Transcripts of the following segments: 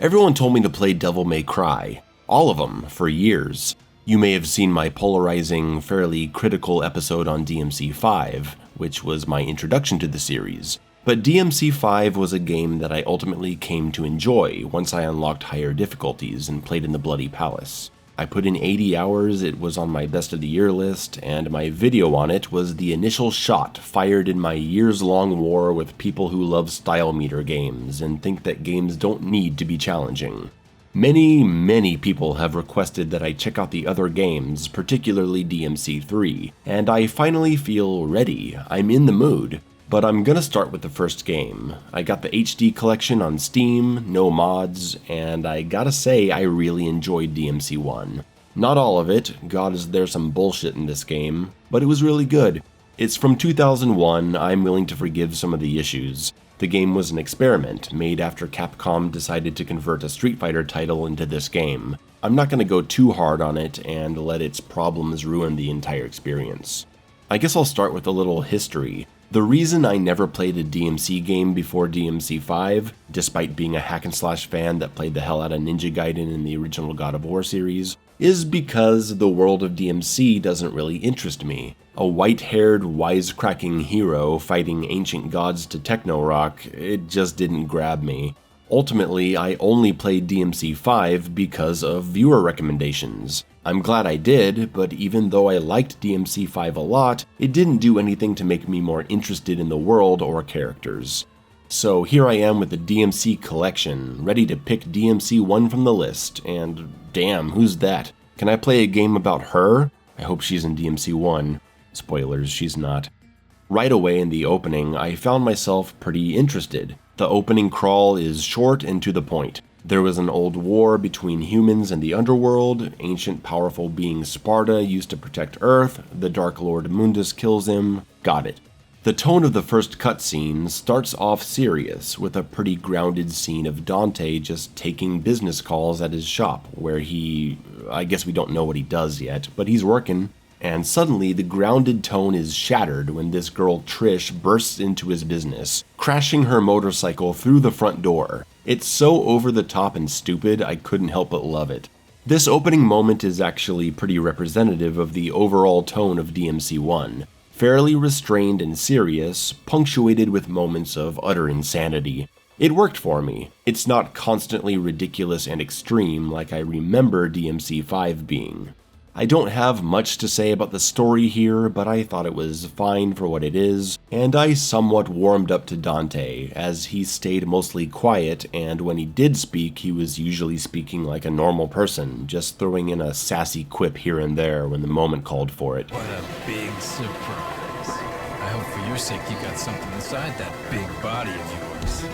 Everyone told me to play Devil May Cry, all of them, for years. You may have seen my polarizing, fairly critical episode on DMC5, which was my introduction to the series. But DMC5 was a game that I ultimately came to enjoy once I unlocked higher difficulties and played in the Bloody Palace. I put in 80 hours, it was on my best of the year list, and my video on it was the initial shot fired in my years-long war with people who love style meter games and think that games don't need to be challenging. Many people have requested that I check out the other games, particularly DMC3, and I finally feel ready. I'm in the mood. But I'm gonna start with the first game. I got the HD collection on Steam, no mods, and I gotta say I really enjoyed DMC1. Not all of it, god is there some bullshit in this game, but it was really good. It's from 2001, I'm willing to forgive some of the issues. The game was an experiment, made after Capcom decided to convert a Street Fighter title into this game. I'm not gonna go too hard on it and let its problems ruin the entire experience. I guess I'll start with a little history. The reason I never played a DMC game before DMC5, despite being a hack and slash fan that played the hell out of Ninja Gaiden in the original God of War series, is because the world of DMC doesn't really interest me. A white-haired, wisecracking hero fighting ancient gods to techno rock, it just didn't grab me. Ultimately, I only played DMC5 because of viewer recommendations. I'm glad I did, but even though I liked DMC5 a lot, it didn't do anything to make me more interested in the world or characters. So here I am with the DMC collection, ready to pick DMC1 from the list, and damn, who's that? Can I play a game about her? I hope she's in DMC1. Spoilers, she's not. Right away in the opening, I found myself pretty interested. The opening crawl is short and to the point. There was an old war between humans and the underworld, ancient powerful being Sparta used to protect Earth, the Dark Lord Mundus kills him, got it. The tone of the first cutscene starts off serious, with a pretty grounded scene of Dante just taking business calls at his shop, where I guess we don't know what he does yet, but he's working. And suddenly, the grounded tone is shattered when this girl Trish bursts into his business, crashing her motorcycle through the front door. It's so over the top and stupid, I couldn't help but love it. This opening moment is actually pretty representative of the overall tone of DMC1. Fairly restrained and serious, punctuated with moments of utter insanity. It worked for me. It's not constantly ridiculous and extreme like I remember DMC5 being. I don't have much to say about the story here, but I thought it was fine for what it is, and I somewhat warmed up to Dante, as he stayed mostly quiet, and when he did speak, he was usually speaking like a normal person, just throwing in a sassy quip here and there when the moment called for it. What a big surprise. I hope for your sake you got something inside that big body of yours.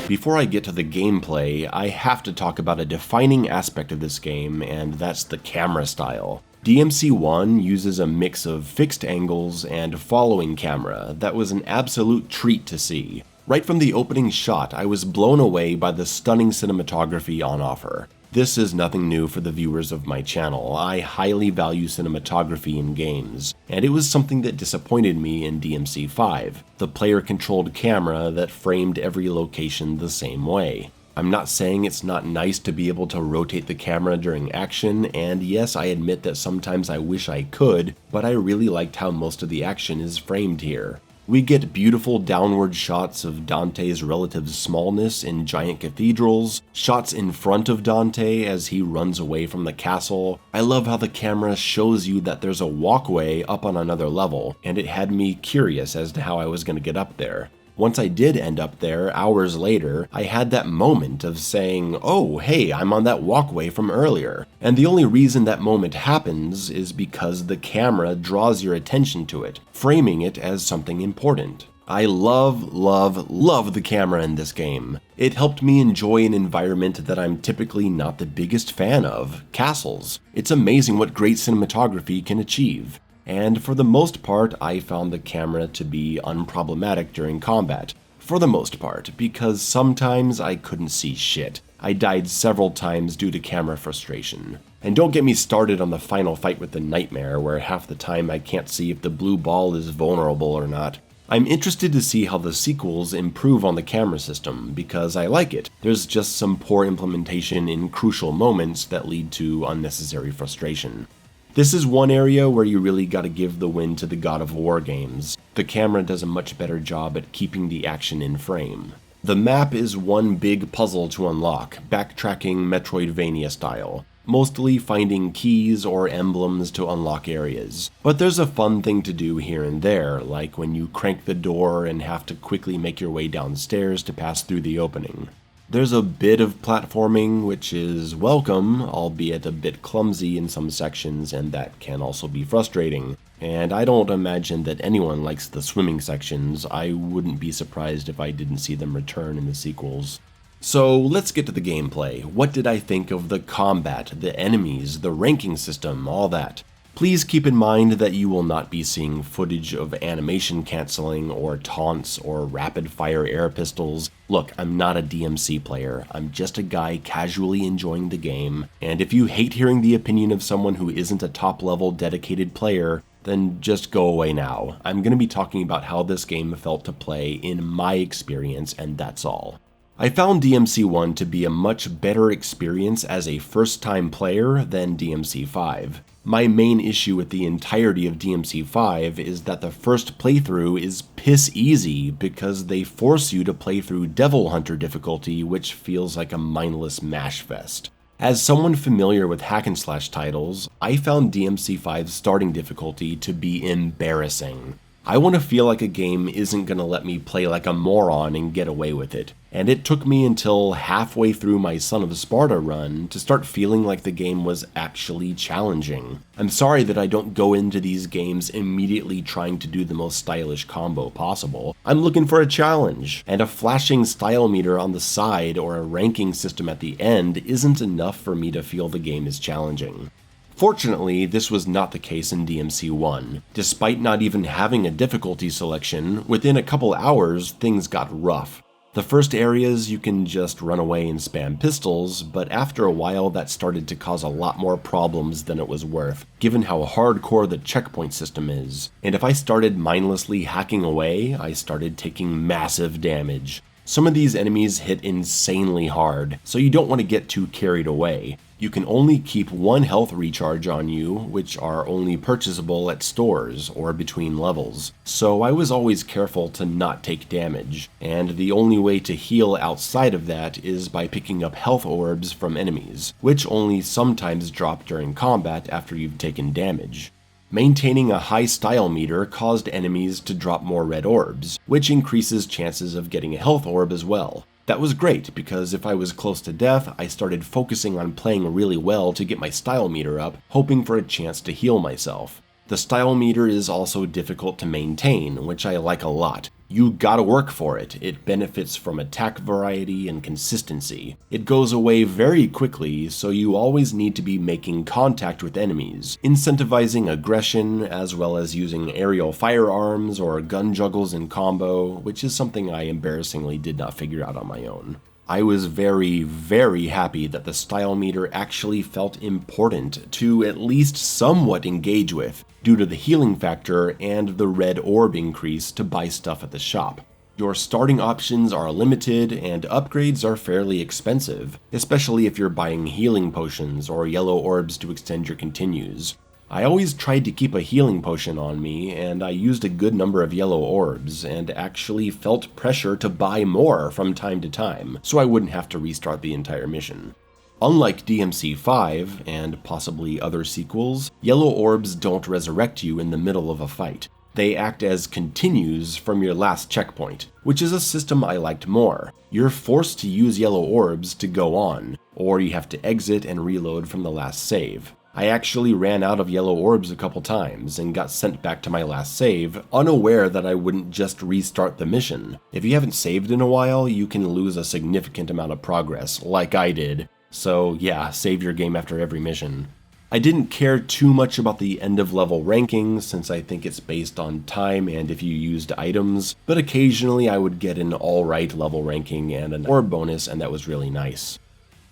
Before I get to the gameplay, I have to talk about a defining aspect of this game, and that's the camera style. DMC1 uses a mix of fixed angles and following camera that was an absolute treat to see. Right from the opening shot, I was blown away by the stunning cinematography on offer. This is nothing new for the viewers of my channel. I highly value cinematography in games, and it was something that disappointed me in DMC5, the player-controlled camera that framed every location the same way. I'm not saying it's not nice to be able to rotate the camera during action, and yes, I admit that sometimes I wish I could, but I really liked how most of the action is framed here. We get beautiful downward shots of Dante's relative smallness in giant cathedrals, shots in front of Dante as he runs away from the castle. I love how the camera shows you that there's a walkway up on another level, and it had me curious as to how I was going to get up there. Once I did end up there, hours later, I had that moment of saying, oh, hey, I'm on that walkway from earlier. And the only reason that moment happens is because the camera draws your attention to it, framing it as something important. I love the camera in this game. It helped me enjoy an environment that I'm typically not the biggest fan of, castles. It's amazing what great cinematography can achieve. And for the most part, I found the camera to be unproblematic during combat. For the most part, because sometimes I couldn't see shit. I died several times due to camera frustration. And don't get me started on the final fight with the Nightmare, where half the time I can't see if the blue ball is vulnerable or not. I'm interested to see how the sequels improve on the camera system, because I like it. There's just some poor implementation in crucial moments that lead to unnecessary frustration. This is one area where you really gotta give the win to the God of War games. The camera does a much better job at keeping the action in frame. The map is one big puzzle to unlock, backtracking Metroidvania style. Mostly finding keys or emblems to unlock areas. But there's a fun thing to do here and there, like when you crank the door and have to quickly make your way downstairs to pass through the opening. There's a bit of platforming, which is welcome, albeit a bit clumsy in some sections, and that can also be frustrating. And I don't imagine that anyone likes the swimming sections. I wouldn't be surprised if I didn't see them return in the sequels. So let's get to the gameplay. What did I think of the combat, the enemies, the ranking system, all that? Please keep in mind that you will not be seeing footage of animation canceling or taunts or rapid fire air pistols. Look, I'm not a DMC player, I'm just a guy casually enjoying the game, and if you hate hearing the opinion of someone who isn't a top level dedicated player, then just go away now. I'm going to be talking about how this game felt to play in my experience, and that's all. I found DMC1 to be a much better experience as a first-time player than DMC5. My main issue with the entirety of DMC5 is that the first playthrough is piss easy because they force you to play through Devil Hunter difficulty, which feels like a mindless mash fest. As someone familiar with hack and slash titles, I found DMC5's starting difficulty to be embarrassing. I want to feel like a game isn't going to let me play like a moron and get away with it, and it took me until halfway through my Son of Sparta run to start feeling like the game was actually challenging. I'm sorry that I don't go into these games immediately trying to do the most stylish combo possible. I'm looking for a challenge, and a flashing style meter on the side or a ranking system at the end isn't enough for me to feel the game is challenging. Fortunately, this was not the case in DMC1. Despite not even having a difficulty selection, within a couple hours, things got rough. The first areas you can just run away and spam pistols, but after a while that started to cause a lot more problems than it was worth, given how hardcore the checkpoint system is. And if I started mindlessly hacking away, I started taking massive damage. Some of these enemies hit insanely hard, so you don't want to get too carried away. You can only keep one health recharge on you, which are only purchasable at stores or between levels, so I was always careful to not take damage, and the only way to heal outside of that is by picking up health orbs from enemies, which only sometimes drop during combat after you've taken damage. Maintaining a high style meter caused enemies to drop more red orbs, which increases chances of getting a health orb as well. That was great, because if I was close to death, I started focusing on playing really well to get my style meter up, hoping for a chance to heal myself. The style meter is also difficult to maintain, which I like a lot. You gotta work for it. It benefits from attack variety and consistency. It goes away very quickly, so you always need to be making contact with enemies, incentivizing aggression, as well as using aerial firearms or gun juggles in combo, which is something I embarrassingly did not figure out on my own. I was very, very happy that the style meter actually felt important to at least somewhat engage with, due to the healing factor and the red orb increase to buy stuff at the shop. Your starting options are limited and upgrades are fairly expensive, especially if you're buying healing potions or yellow orbs to extend your continues. I always tried to keep a healing potion on me, and I used a good number of yellow orbs, and actually felt pressure to buy more from time to time, so I wouldn't have to restart the entire mission. Unlike DMC5, and possibly other sequels, yellow orbs don't resurrect you in the middle of a fight. They act as continues from your last checkpoint, which is a system I liked more. You're forced to use yellow orbs to go on, or you have to exit and reload from the last save. I actually ran out of yellow orbs a couple times and got sent back to my last save, unaware that I wouldn't just restart the mission. If you haven't saved in a while, you can lose a significant amount of progress, like I did. So yeah, save your game after every mission. I didn't care too much about the end of level ranking since I think it's based on time and if you used items, but occasionally I would get an alright level ranking and an orb bonus, and that was really nice.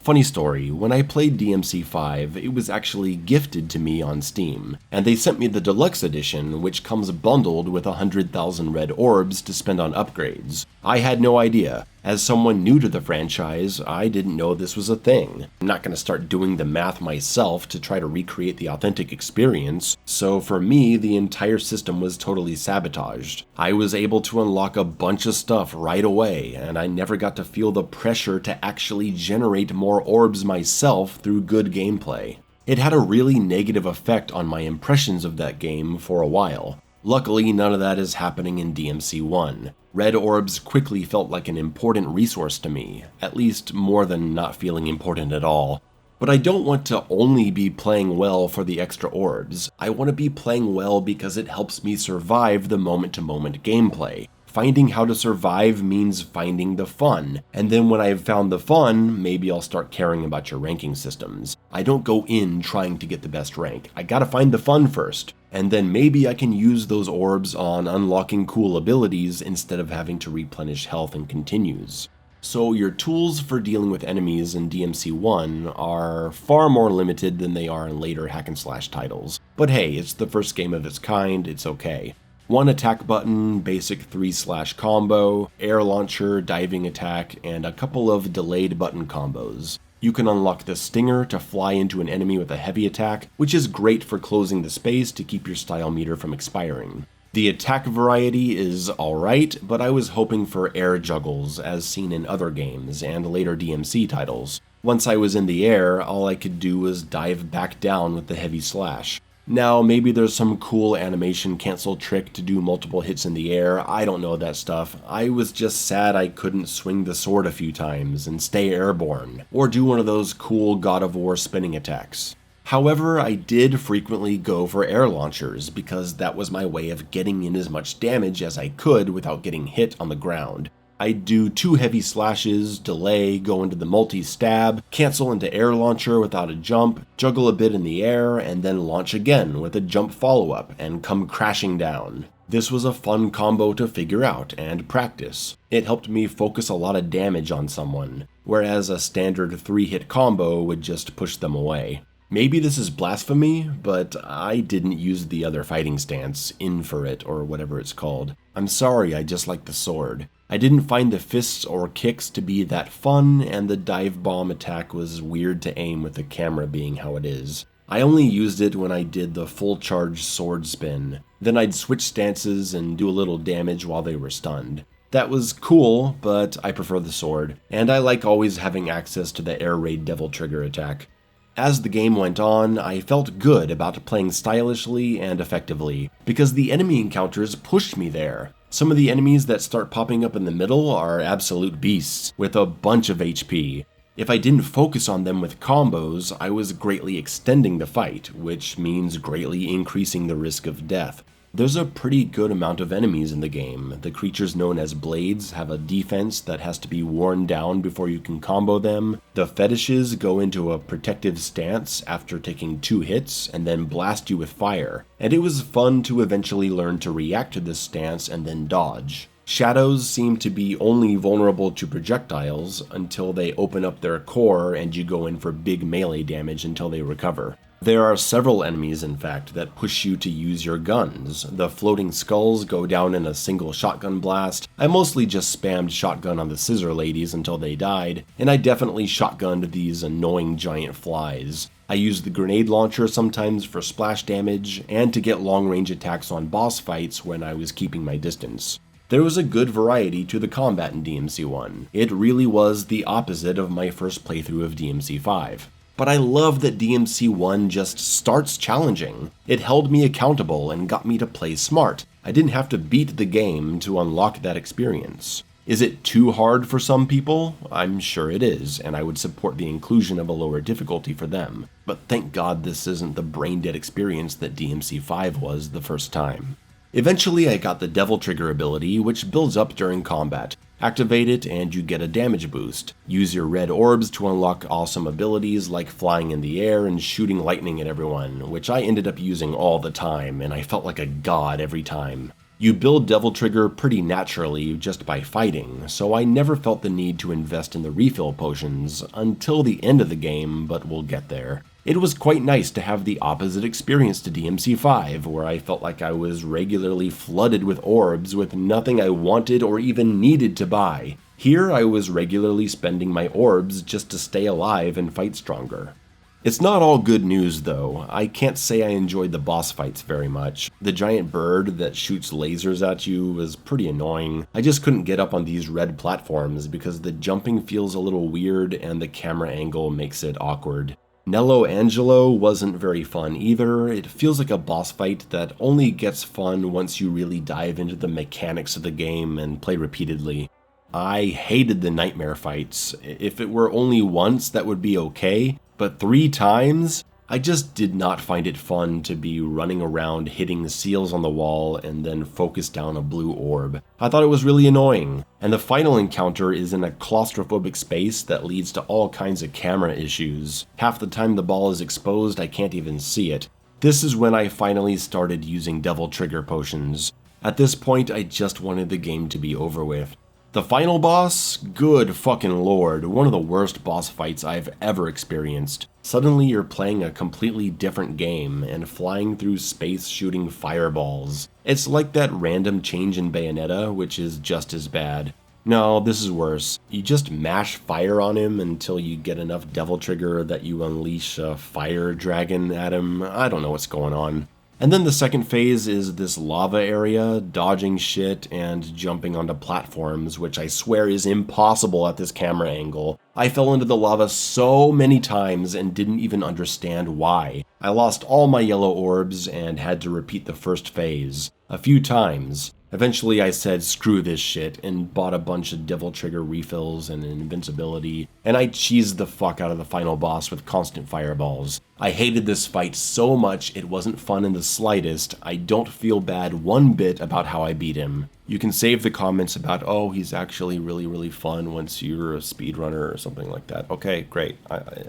Funny story, when I played DMC5, it was actually gifted to me on Steam, and they sent me the deluxe edition, which comes bundled with 100,000 red orbs to spend on upgrades. I had no idea. As someone new to the franchise, I didn't know this was a thing. I'm not going to start doing the math myself to try to recreate the authentic experience, so for me, the entire system was totally sabotaged. I was able to unlock a bunch of stuff right away, and I never got to feel the pressure to actually generate more orbs myself through good gameplay. It had a really negative effect on my impressions of that game for a while. Luckily, none of that is happening in DMC1. Red orbs quickly felt like an important resource to me, at least more than not feeling important at all. But I don't want to only be playing well for the extra orbs. I want to be playing well because it helps me survive the moment-to-moment gameplay. Finding how to survive means finding the fun, and then when I've found the fun, maybe I'll start caring about your ranking systems. I don't go in trying to get the best rank. I gotta find the fun first, and then maybe I can use those orbs on unlocking cool abilities instead of having to replenish health and continues. So your tools for dealing with enemies in DMC1 are far more limited than they are in later hack-and-slash titles. But hey, it's the first game of its kind, it's okay. One attack button, basic 3/ combo, air launcher, diving attack, and a couple of delayed button combos. You can unlock the Stinger to fly into an enemy with a heavy attack, which is great for closing the space to keep your style meter from expiring. The attack variety is alright, but I was hoping for air juggles as seen in other games and later DMC titles. Once I was in the air, all I could do was dive back down with the heavy slash. Now, maybe there's some cool animation cancel trick to do multiple hits in the air, I don't know that stuff. I was just sad I couldn't swing the sword a few times and stay airborne, or do one of those cool God of War spinning attacks. However, I did frequently go for air launchers because that was my way of getting in as much damage as I could without getting hit on the ground. I'd do 2 heavy slashes, delay, go into the multi-stab, cancel into air launcher without a jump, juggle a bit in the air, and then launch again with a jump follow-up and come crashing down. This was a fun combo to figure out and practice. It helped me focus a lot of damage on someone, whereas a standard 3-hit combo would just push them away. Maybe this is blasphemy, but I didn't use the other fighting stance, Inferit or whatever it's called. I'm sorry, I just like the sword. I didn't find the fists or kicks to be that fun, and the dive bomb attack was weird to aim with the camera being how it is. I only used it when I did the full charge sword spin. Then I'd switch stances and do a little damage while they were stunned. That was cool, but I prefer the sword, and I like always having access to the air raid devil trigger attack. As the game went on, I felt good about playing stylishly and effectively, because the enemy encounters pushed me there. Some of the enemies that start popping up in the middle are absolute beasts, with a bunch of HP. If I didn't focus on them with combos, I was greatly extending the fight, which means greatly increasing the risk of death. There's a pretty good amount of enemies in the game. The creatures known as blades have a defense that has to be worn down before you can combo them. The fetishes go into a protective stance after taking 2 hits and then blast you with fire. And it was fun to eventually learn to react to this stance and then dodge. Shadows seem to be only vulnerable to projectiles until they open up their core and you go in for big melee damage until they recover. There are several enemies, in fact, that push you to use your guns. The floating skulls go down in a single shotgun blast. I mostly just spammed shotgun on the scissor ladies until they died, and I definitely shotgunned these annoying giant flies. I used the grenade launcher sometimes for splash damage, and to get long-range attacks on boss fights when I was keeping my distance. There was a good variety to the combat in DMC1. It really was the opposite of my first playthrough of DMC5. But I love that DMC1 just starts challenging. It held me accountable and got me to play smart. I didn't have to beat the game to unlock that experience. Is it too hard for some people? I'm sure it is, and I would support the inclusion of a lower difficulty for them. But thank God this isn't the brain-dead experience that DMC5 was the first time. Eventually I got the Devil Trigger ability, which builds up during combat. Activate it and you get a damage boost. Use your red orbs to unlock awesome abilities like flying in the air and shooting lightning at everyone, which I ended up using all the time, and I felt like a god every time. You build Devil Trigger pretty naturally just by fighting, so I never felt the need to invest in the refill potions until the end of the game, but we'll get there. It was quite nice to have the opposite experience to DMC5, where I felt like I was regularly flooded with orbs with nothing I wanted or even needed to buy. Here I was regularly spending my orbs just to stay alive and fight stronger. It's not all good news though. I can't say I enjoyed the boss fights very much. The giant bird that shoots lasers at you was pretty annoying. I just couldn't get up on these red platforms because the jumping feels a little weird and the camera angle makes it awkward. Nello Angelo wasn't very fun either. It feels like a boss fight that only gets fun once you really dive into the mechanics of the game and play repeatedly. I hated the nightmare fights. If it were only once, that would be okay, but 3 times? I just did not find it fun to be running around hitting seals on the wall and then focus down a blue orb. I thought it was really annoying. And the final encounter is in a claustrophobic space that leads to all kinds of camera issues. Half the time the ball is exposed, I can't even see it. This is when I finally started using Devil Trigger potions. At this point, I just wanted the game to be over with. The final boss? Good fucking lord, one of the worst boss fights I've ever experienced. Suddenly you're playing a completely different game and flying through space shooting fireballs. It's like that random change in Bayonetta, which is just as bad. No, this is worse. You just mash fire on him until you get enough Devil Trigger that you unleash a fire dragon at him. I don't know what's going on. And then the second phase is this lava area, dodging shit and jumping onto platforms, which I swear is impossible at this camera angle. I fell into the lava so many times and didn't even understand why. I lost all my yellow orbs and had to repeat the first phase a few times. Eventually I said screw this shit and bought a bunch of Devil Trigger refills and invincibility, and I cheesed the fuck out of the final boss with constant fireballs. I hated this fight so much it wasn't fun in the slightest. I don't feel bad one bit about how I beat him. You can save the comments about, oh, he's actually really fun once you're a speedrunner or something like that. Okay, great.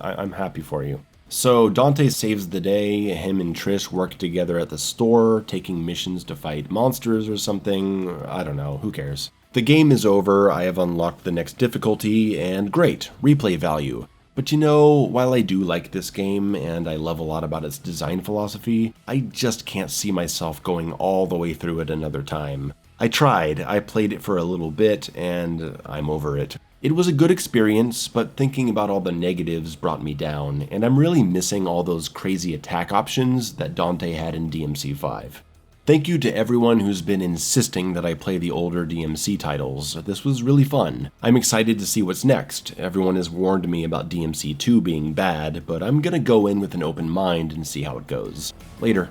I'm happy for you. So Dante saves the day. Him and Trish work together at the store, taking missions to fight monsters or something. I don't know, who cares? The game is over, I have unlocked the next difficulty, and great, replay value. But you know, while I do like this game, and I love a lot about its design philosophy, I just can't see myself going all the way through it another time. I tried, I played it for a little bit, and I'm over it. It was a good experience, but thinking about all the negatives brought me down, and I'm really missing all those crazy attack options that Dante had in DMC5. Thank you to everyone who's been insisting that I play the older DMC titles. This was really fun. I'm excited to see what's next. Everyone has warned me about DMC2 being bad, but I'm gonna go in with an open mind and see how it goes. Later.